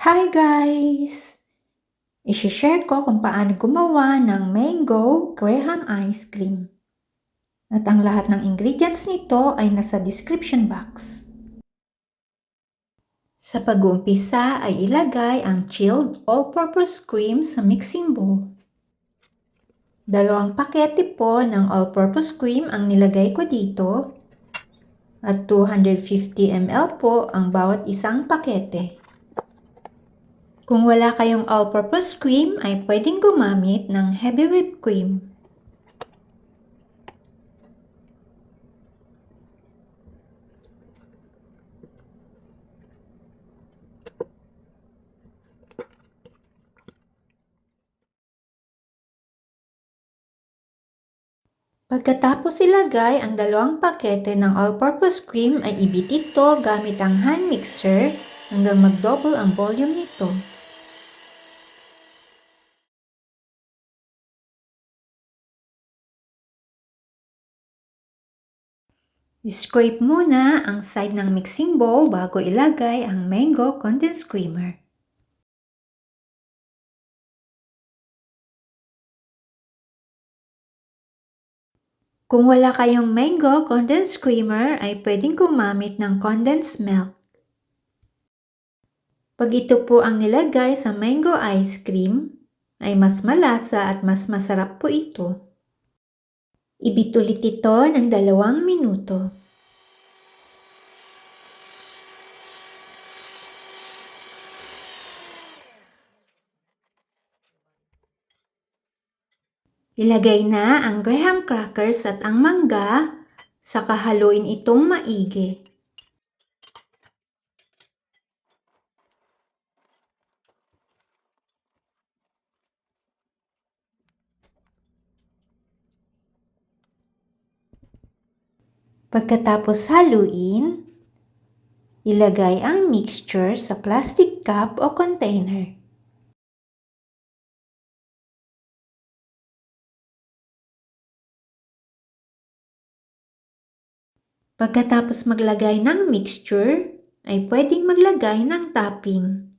Hi guys! Isishare ko kung paano gumawa ng mango graham ice cream. At ang lahat ng ingredients nito ay nasa description box. Sa pag-uumpisa ay ilagay ang chilled all-purpose cream sa mixing bowl. 2 pakete po ng all-purpose cream ang nilagay ko dito at 250 ml po ang bawat isang pakete. Kung wala kayong all-purpose cream ay pwedeng gumamit ng heavy whipped cream. Pagkatapos ilagay ang 2 pakete ng all-purpose cream ay ibit ito gamit ang hand mixer hanggang mag-double ang volume nito. I-scrape muna ang side ng mixing bowl bago ilagay ang mango condensed creamer. Kung wala kayong mango condensed creamer ay pwedeng gumamit ng condensed milk. Pag ito po ang nilagay sa mango ice cream, ay mas malasa at mas masarap po ito. Ibit ulit ito ng 2 minuto. Ilagay na ang graham crackers at ang mangga, saka haluin itong maigi. Pagkatapos haluin, ilagay ang mixture sa plastic cup o container. Pagkatapos maglagay ng mixture, ay pwedeng maglagay ng topping.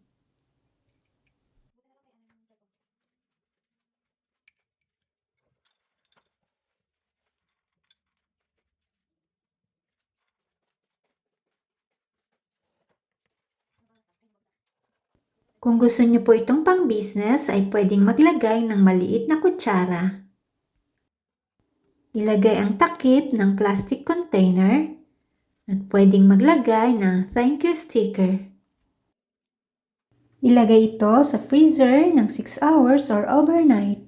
Kung gusto niyo po itong pang-business ay pwedeng maglagay ng maliit na kutsara. Ilagay ang takip ng plastic container at pwedeng maglagay ng thank you sticker. Ilagay ito sa freezer ng 6 hours or overnight.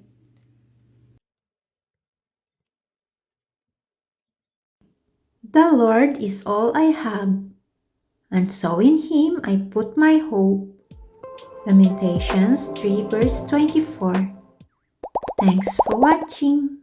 The Lord is all I have, and so in Him I put my hope. Lamentations 3 verse 24. Thanks for watching.